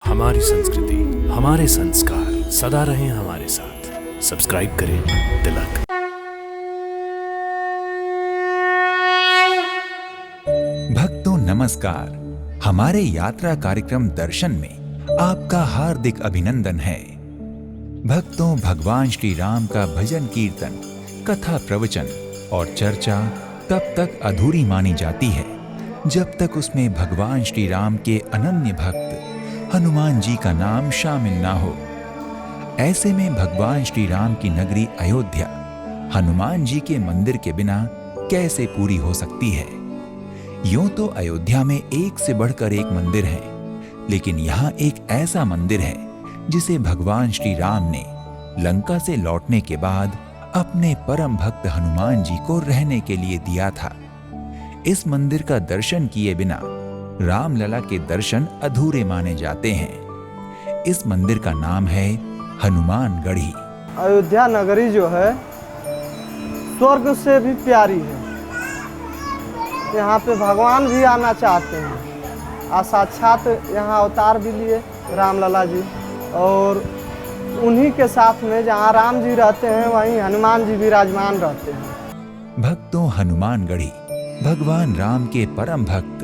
हमारी संस्कृति, हमारे संस्कार सदा रहें हमारे साथ। सब्सक्राइब करें तिलक। भक्तों नमस्कार। हमारे यात्रा कार्यक्रम दर्शन में आपका हार्दिक अभिनंदन है। भक्तों, भगवान श्री राम का भजन कीर्तन, कथा प्रवचन और चर्चा तब तक अधूरी मानी जाती है जब तक उसमें भगवान श्री राम के अनन्य भक्त हनुमान जी का नाम शामिल ना हो। ऐसे में भगवान श्री राम की नगरी अयोध्या हनुमान जी के मंदिर के बिना कैसे पूरी हो सकती है। यूं तो अयोध्या में एक से बढ़कर एक मंदिर है, लेकिन यहाँ एक ऐसा मंदिर है जिसे भगवान श्री राम ने लंका से लौटने के बाद अपने परम भक्त हनुमान जी को रहने के लिए दिया था। इस मंदिर का दर्शन किए बिना रामलला के दर्शन अधूरे माने जाते हैं। इस मंदिर का नाम है हनुमान गढ़ी। अयोध्या नगरी जो है स्वर्ग से भी प्यारी है। यहाँ पे भगवान भी आना चाहते हैं और साक्षात यहाँ अवतार भी लिए रामलला जी, और उन्हीं के साथ में जहाँ राम जी रहते हैं वहीं हनुमान जी विराजमान रहते हैं। भक्तों, हनुमान गढ़ी भगवान राम के परम भक्त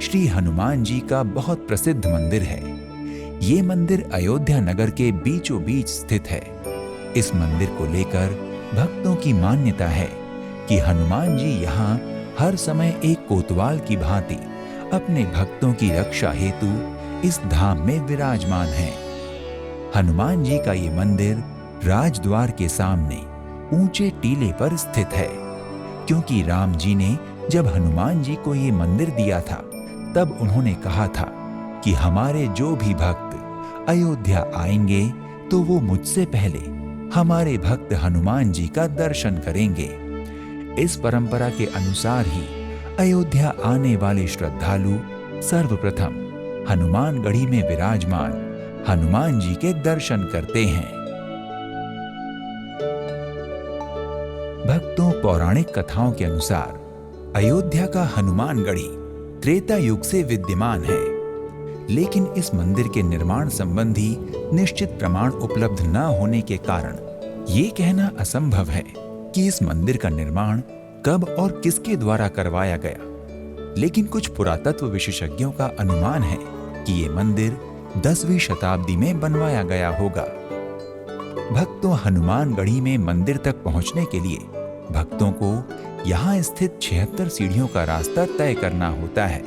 श्री हनुमान जी का बहुत प्रसिद्ध मंदिर है। ये मंदिर अयोध्या नगर के बीचों बीच स्थित है। इस मंदिर को लेकर भक्तों की मान्यता है कि हनुमान जी यहाँ हर समय एक कोतवाल की भांति अपने भक्तों की रक्षा हेतु इस धाम में विराजमान हैं। हनुमान जी का ये मंदिर राजद्वार के सामने ऊंचे टीले पर स्थित है, क्योंकि राम जी ने जब हनुमान जी को ये मंदिर दिया था तब उन्होंने कहा था कि हमारे जो भी भक्त अयोध्या आएंगे तो वो मुझसे पहले हमारे भक्त हनुमान जी का दर्शन करेंगे। इस परंपरा के अनुसार ही अयोध्या आने वाले श्रद्धालु सर्वप्रथम हनुमान गढ़ी में विराजमान हनुमान जी के दर्शन करते हैं। भक्तों, पौराणिक कथाओं के अनुसार अयोध्या का हनुमान गढ़ी त्रेता युग से विद्यमान है, लेकिन इस मंदिर के निर्माण संबंधी निश्चित प्रमाण उपलब्ध न होने के कारण ये कहना असंभव है कि इस मंदिर का निर्माण कब और किसके द्वारा करवाया गया। लेकिन कुछ पुरातत्व विशेषज्ञों का अनुमान है कि ये मंदिर 10वीं शताब्दी में बनवाया गया होगा। भक्तों, हनुमान गढ़ी में मंदिर तक पहुंचने के लिए भक्तों को यहाँ स्थित 76 सीढ़ियों का रास्ता तय करना होता है।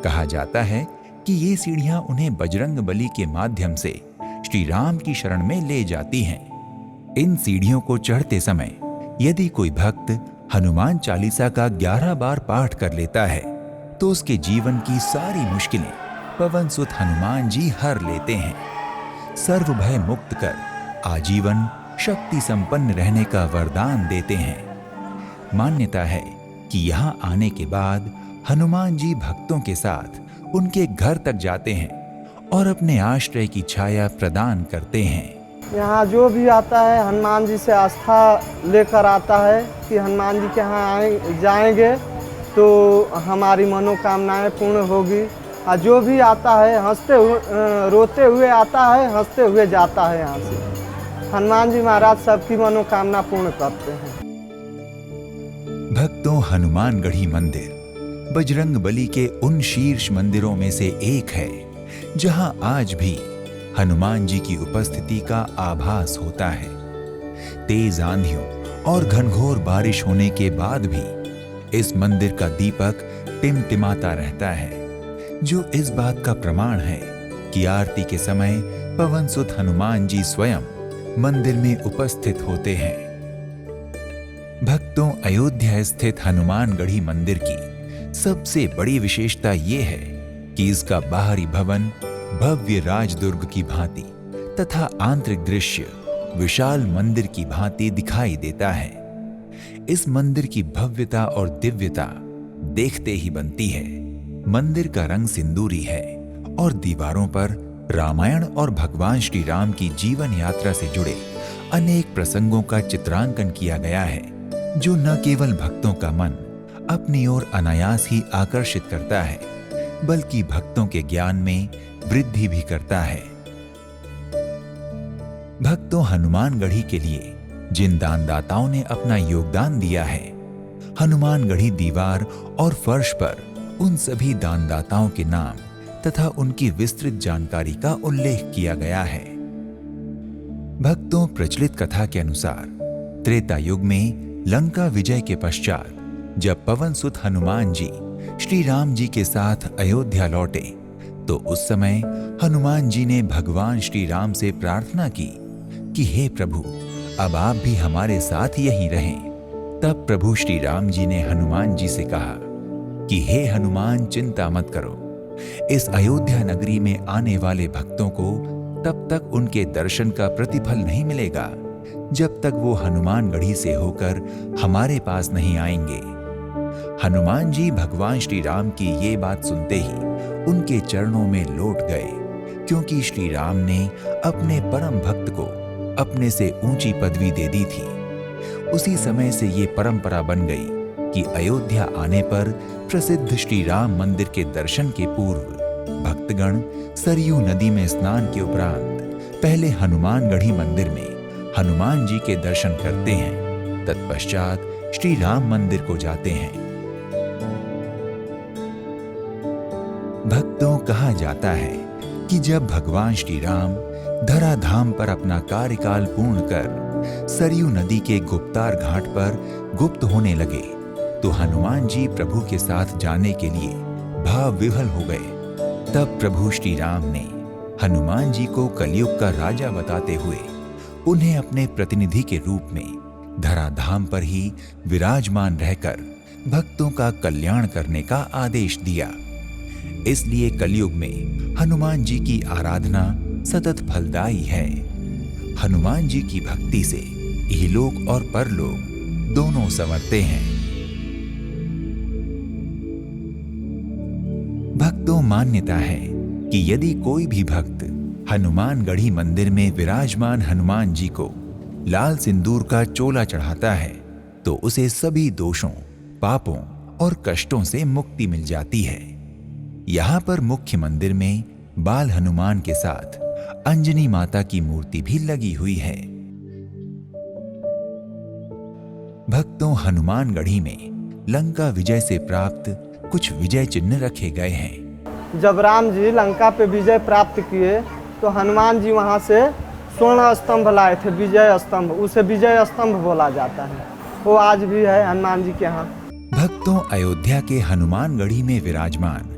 कहा जाता है कि ये सीढ़ियां उन्हें बजरंग बली के माध्यम से श्री राम की शरण में ले जाती हैं। इन सीढ़ियों को चढ़ते समय यदि कोई भक्त हनुमान चालीसा का 11 बार पाठ कर लेता है तो उसके जीवन की सारी मुश्किलें पवन सुत हनुमान जी हर लेते हैं। सर्व भय मुक्त कर आजीवन शक्ति संपन्न रहने का वरदान देते हैं। मान्यता है कि यहाँ आने के बाद हनुमान जी भक्तों के साथ उनके घर तक जाते हैं और अपने आश्रय की छाया प्रदान करते हैं। यहाँ जो भी आता है हनुमान जी से आस्था लेकर आता है कि हनुमान जी के यहाँ जाएंगे तो हमारी मनोकामनाएं पूर्ण होगी। और जो भी आता है रोते हुए आता है, हंसते हुए जाता है यहाँ से। हनुमान जी महाराज सबकी मनोकामना पूर्ण करते हैं। भक्तों, हनुमान गढ़ी मंदिर बजरंग बली के उन शीर्ष मंदिरों में से एक है जहां आज भी हनुमान जी की उपस्थिति का आभास होता है। तेज आंधियों और घनघोर बारिश होने के बाद भी इस मंदिर का दीपक टिमटिमाता रहता है, जो इस बात का प्रमाण है कि आरती के समय पवन सुत हनुमान जी स्वयं मंदिर में उपस्थित होते हैं। भक्तों, अयोध्या स्थित हनुमान गढ़ी मंदिर की सबसे बड़ी विशेषता ये है कि इसका बाहरी भवन भव्य राजदुर्ग की भांति तथा आंतरिक दृश्य विशाल मंदिर की भांति दिखाई देता है। इस मंदिर की भव्यता और दिव्यता देखते ही बनती है। मंदिर का रंग सिंदूरी है और दीवारों पर रामायण और भगवान श्री राम की जीवन यात्रा से जुड़े अनेक प्रसंगों का चित्रांकन किया गया है, जो न केवल भक्तों का मन अपनी ओर अनायास ही आकर्षित करता है, बल्कि भक्तों के ज्ञान में वृद्धि भी करता है। भक्तों, हनुमानगढ़ी के लिए जिन दानदाताओं ने अपना योगदान दिया है, हनुमानगढ़ी दीवार और फर्श पर उन सभी दानदाताओं के नाम तथा उनकी विस्तृत जानकारी का उल्लेख किया गया है। भक्तों, प्रचलित कथा के अनुसार त्रेता युग में लंका विजय के पश्चात जब पवन सुत हनुमान जी श्री राम जी के साथ अयोध्या लौटे, तो उस समय हनुमान जी ने भगवान श्री राम से प्रार्थना की कि हे प्रभु, अब आप भी हमारे साथ यहीं रहें। तब प्रभु श्री राम जी ने हनुमान जी से कहा कि हे हनुमान, चिंता मत करो। इस अयोध्या नगरी में आने वाले भक्तों को तब तक उनके दर्शन का प्रतिफल नहीं मिलेगा जब तक वो हनुमानगढ़ी से होकर हमारे पास नहीं आएंगे। हनुमान जी भगवान श्री राम की ये बात सुनते ही उनके चरणों में लौट गए, क्योंकि श्री राम ने अपने परम भक्त को अपने से ऊंची पदवी दे दी थी। उसी समय से ये परंपरा बन गई कि अयोध्या आने पर प्रसिद्ध श्री राम मंदिर के दर्शन के पूर्व भक्तगण सरयू नदी में स्नान के उपरांत पहले हनुमानगढ़ी मंदिर में हनुमान जी के दर्शन करते हैं, तत्पश्चात श्री राम मंदिर को जाते हैं। भक्तों, कहा जाता है कि जब भगवान श्री राम धराधाम पर अपना कार्यकाल पूर्ण कर सरयू नदी के गुप्तार घाट पर गुप्त होने लगे, तो हनुमान जी प्रभु के साथ जाने के लिए भाव विह्वल हो गए। तब प्रभु श्री राम ने हनुमान जी को कलयुग का राजा बताते हुए उन्हें अपने प्रतिनिधि के रूप में धराधाम पर ही विराजमान रहकर भक्तों का कल्याण करने का आदेश दिया। इसलिए कलयुग में हनुमान जी की आराधना सतत फलदायी है। हनुमान जी की भक्ति से इहलोक और परलोक दोनों संवरते हैं। भक्तों, मान्यता है कि यदि कोई भी भक्त हनुमानगढ़ी मंदिर में विराजमान हनुमान जी को लाल सिंदूर का चोला चढ़ाता है, तो उसे सभी दोषों, पापों और कष्टों से मुक्ति मिल जाती है। यहाँ पर मुख्य मंदिर में बाल हनुमान के साथ अंजनी माता की मूर्ति भी लगी हुई है। भक्तों, हनुमानगढ़ी में लंका विजय से प्राप्त कुछ विजय चिन्ह रखे गए हैं। जब राम जी लंका पे विजय प्राप्त किए तो हनुमान जी वहाँ से स्वर्ण स्तंभ लाए थे, विजय स्तंभ। उसे विजय स्तंभ बोला जाता है। वो आज भी है हनुमान जी के यहाँ। भक्तों, अयोध्या के हनुमानगढ़ी में विराजमान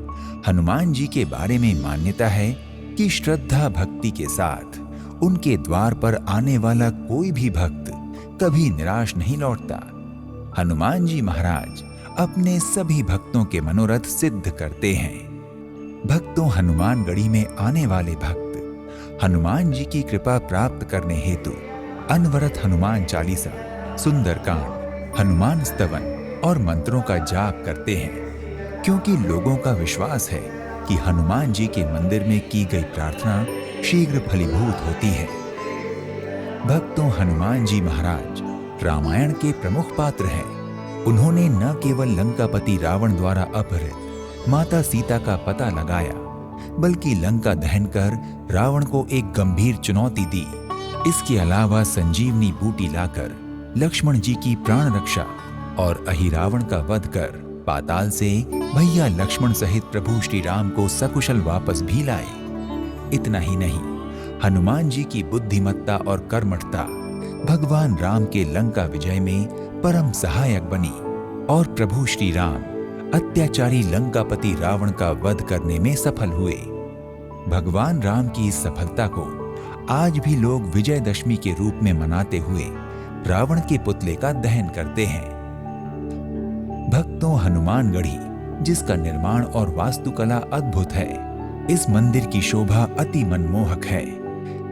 हनुमान जी के बारे में मान्यता है कि श्रद्धा भक्ति के साथ उनके द्वार पर आने वाला कोई भी भक्त कभी निराश नहीं लौटता। हनुमान जी महाराज अपने सभी भक्तों के मनोरथ सिद्ध करते हैं। भक्तों, हनुमानगढ़ी में आने वाले भक्त हनुमान जी की कृपा प्राप्त करने हेतु अनवरत हनुमान चालीसा, सुंदरकांड, हनुमान स्तवन और मंत्रों का जाप करते हैं, क्योंकि लोगों का विश्वास है कि हनुमान जी के मंदिर में की गई प्रार्थना शीघ्र फलीभूत होती है। भक्तों, हनुमान जी महाराज रामायण के प्रमुख पात्र हैं। उन्होंने न केवल लंकापति रावण द्वारा अपहृत माता सीता का पता लगाया, बल्कि लंका दहन कर रावण को एक गंभीर चुनौती दी। इसके अलावा संजीवनी बूटी लाकर लक्ष्मण जी की प्राण रक्षा और अहिरावण का वध कर पाताल से भैया लक्ष्मण सहित प्रभु श्री राम को सकुशल वापस भी लाए। इतना ही नहीं, हनुमान जी की बुद्धिमत्ता और कर्मठता भगवान राम के लंका विजय में परम सहायक बनी और प्रभु श्री राम अत्याचारी लंकापति रावण का वध करने में सफल हुए। भगवान राम की इस सफलता को आज भी लोग विजयदशमी के रूप में मनाते हुए रावण के पुतले का दहन करते हैं। भक्तों, हनुमानगढ़ी, जिसका निर्माण और वास्तुकला अद्भुत है, इस मंदिर की शोभा अति मनमोहक है,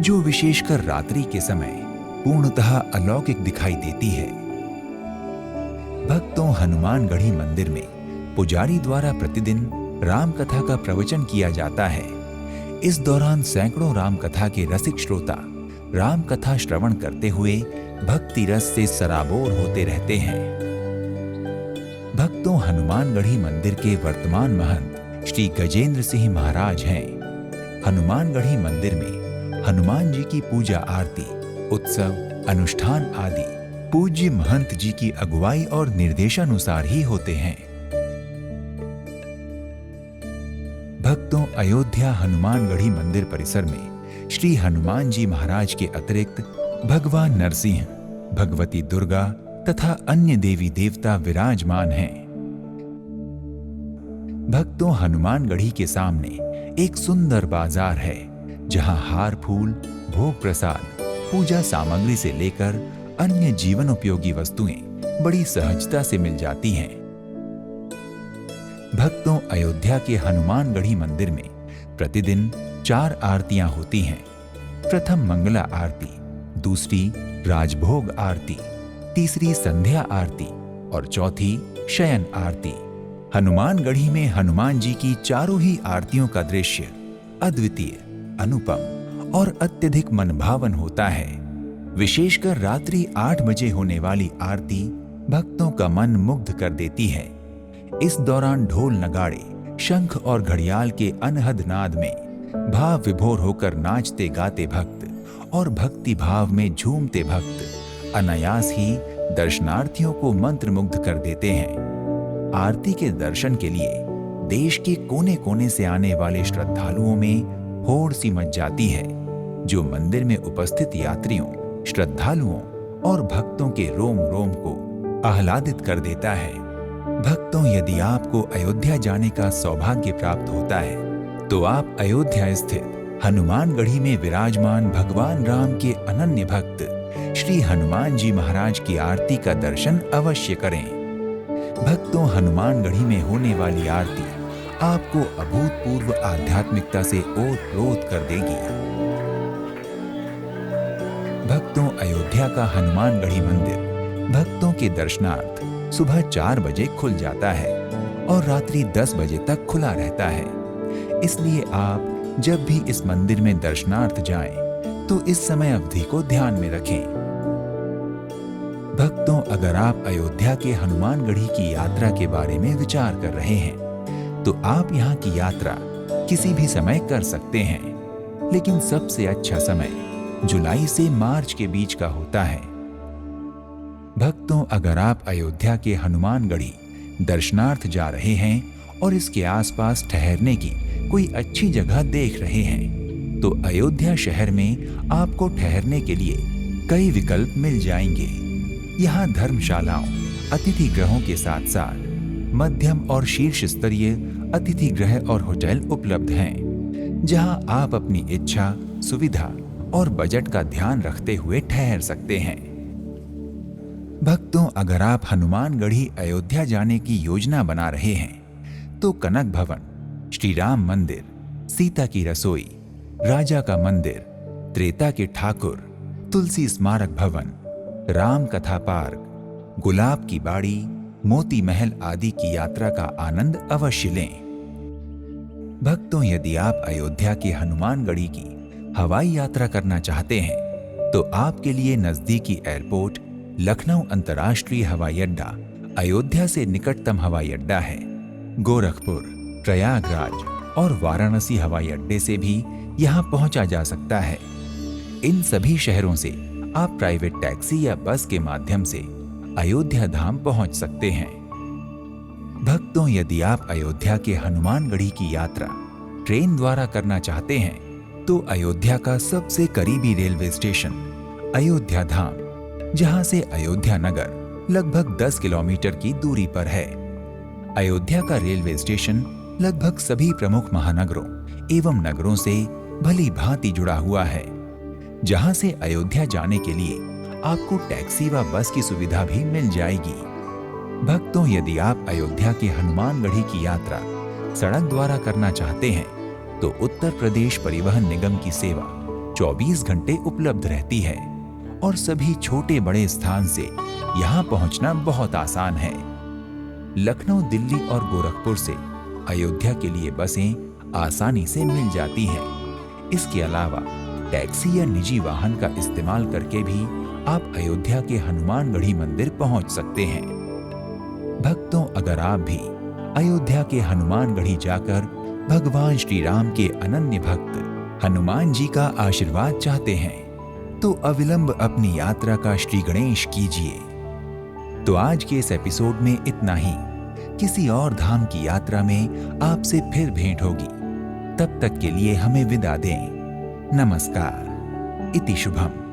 जो विशेषकर रात्रि के समय पूर्णतः अलौकिक दिखाई देती है। भक्तों, हनुमानगढ़ी मंदिर में पुजारी द्वारा प्रतिदिन राम कथा का प्रवचन किया जाता है। इस दौरान सैकड़ों राम कथा के रसिक श्रोता राम कथा श्रवण करते हुए भक्ति रस से सराबोर होते रहते हैं। भक्तों, हनुमानगढ़ी मंदिर के वर्तमान महंत श्री गजेंद्र सिंह महाराज हैं। हनुमानगढ़ी मंदिर में हनुमान जी की पूजा आरती, उत्सव, अनुष्ठान आदि पूज्य महंत जी की अगुवाई और निर्देशानुसार ही होते हैं। भक्तों, अयोध्या हनुमानगढ़ी मंदिर परिसर में श्री हनुमान जी महाराज के अतिरिक्त भगवान नरसिंह, भगवती दुर्गा तथा अन्य देवी देवता विराजमान हैं। भक्तों, हनुमानगढ़ी के सामने एक सुंदर बाजार है जहां हार फूल, भोग प्रसाद, पूजा सामग्री से लेकर अन्य जीवन उपयोगी वस्तुएं बड़ी सहजता से मिल जाती हैं। भक्तों, अयोध्या के हनुमानगढ़ी मंदिर में प्रतिदिन 4 आरतियां होती हैं। प्रथम मंगला आरती, दूसरी राजभोग आरती, तीसरी संध्या आरती और चौथी शयन आरती। हनुमानगढ़ी में हनुमान जी की चारों ही आरतियों का दृश्य अद्वितीय, अनुपम और अत्यधिक मनभावन होता है। विशेषकर रात्रि 8 बजे होने वाली आरती भक्तों का मन मुग्ध कर देती है। इस दौरान ढोल नगाड़े, शंख और घड़ियाल के अनहद नाद में भाव विभोर होकर नाचते गाते भक्त और भक्ति भाव में झूमते भक्त अनायास ही दर्शनार्थियों को मंत्रमुग्ध कर देते हैं। आरती के दर्शन के लिए देश के कोने कोने से आने वाले श्रद्धालुओं में होड़ सी मच जाती है, जो मंदिर में उपस्थित यात्रियों, श्रद्धालुओं और भक्तों के रोम रोम को आह्लादित कर देता है। भक्तों, यदि आपको अयोध्या जाने का सौभाग्य प्राप्त होता है तो आप अयोध्या स्थित हनुमानगढ़ी में विराजमान भगवान राम के अनन्य भक्त श्री हनुमान जी महाराज की आरती का दर्शन अवश्य करें। भक्तों, हनुमानगढ़ी में होने वाली आरती आपको अभूतपूर्व आध्यात्मिकता से ओत-प्रोत कर देगी। भक्तों, अयोध्या का हनुमानगढ़ी मंदिर भक्तों के दर्शनार्थ सुबह 4 बजे खुल जाता है और रात्रि 10 बजे तक खुला रहता है। इसलिए आप जब भी इस मंदिर में दर्शनार्थ जाएं, तो इस समय अवधि को ध्यान में रखें। भक्तों, अगर आप अयोध्या के हनुमानगढ़ी की यात्रा के बारे में विचार कर रहे हैं, तो आप यहाँ की यात्रा किसी भी समय कर सकते हैं, लेकिन सबसे अच्छा समय जुलाई से मार्च के बीच का होता है। भक्तों, अगर आप अयोध्या के हनुमानगढ़ी दर्शनार्थ जा रहे हैं और इसके आसपास ठहरने की कोई अच्छी जगह देख रहे हैं, तो अयोध्या शहर में आपको ठहरने के लिए कई विकल्प मिल जाएंगे। यहाँ धर्मशालाओं, अतिथि गृहों के साथ साथ मध्यम और शीर्ष स्तरीय अतिथि गृह और होटल उपलब्ध हैं, जहाँ आप अपनी इच्छा, सुविधा और बजट का ध्यान रखते हुए ठहर सकते हैं। भक्तों, अगर आप हनुमानगढ़ी अयोध्या जाने की योजना बना रहे हैं, तो कनक भवन, श्री राम मंदिर, सीता की रसोई, राजा का मंदिर, त्रेता के ठाकुर, तुलसी स्मारक भवन, राम कथा पार्क, गुलाब की बाड़ी, मोती महल आदि की यात्रा का आनंद अवश्य लें। भक्तों, यदि आप अयोध्या के हनुमानगढ़ी की हवाई यात्रा करना चाहते हैं, तो आपके लिए नजदीकी एयरपोर्ट लखनऊ अंतर्राष्ट्रीय हवाई अड्डा अयोध्या से निकटतम हवाई अड्डा है। गोरखपुर, प्रयागराज और वाराणसी हवाई अड्डे से भी यहाँ पहुंचा जा सकता है। इन सभी शहरों से आप प्राइवेट टैक्सी या बस के माध्यम से अयोध्या धाम पहुंच सकते हैं। भक्तों, यदि आप अयोध्या के हनुमानगढ़ी की यात्रा ट्रेन द्वारा करना चाहते हैं, तो अयोध्या का सबसे करीबी रेलवे स्टेशन अयोध्या धाम, जहां से अयोध्या नगर लगभग 10 किलोमीटर की दूरी पर है। अयोध्या का रेलवे स्टेशन लगभग सभी प्रमुख महानगरों एवं नगरों से भली भांति जुड़ा हुआ है, जहां से अयोध्या जाने के लिए आपको टैक्सी व बस की सुविधा भी मिल जाएगी। भक्तों, यदि आप अयोध्या के हनुमानगढ़ी की यात्रा सड़क द्वारा करना चाहते हैं, तो उत्तर प्रदेश परिवहन निगम की सेवा 24 घंटे उपलब्ध रहती है और सभी छोटे बड़े स्थान से यहाँ पहुँचना बहुत आसान है। लखनऊ, दिल्ली और गोरखपुर से अयोध्या के लिए बसें आसानी से मिल जाती हैं। इसके अलावा टैक्सी या निजी वाहन का इस्तेमाल करके भी आप अयोध्या के हनुमानगढ़ी मंदिर पहुंच सकते हैं। भक्तों, अगर आप भी अयोध्या के हनुमानगढ़ी जाकर भगवान श्री राम के अनन्य भक्त हनुमान जी का आशीर्वाद चाहते हैं तो अविलंब अपनी यात्रा का श्री गणेश कीजिए। तो आज के इस एपिसोड में इतना ही। किसी और धाम की यात्रा में आपसे फिर भेंट होगी। तब तक के लिए हमें विदा दें। नमस्कार। इति शुभम।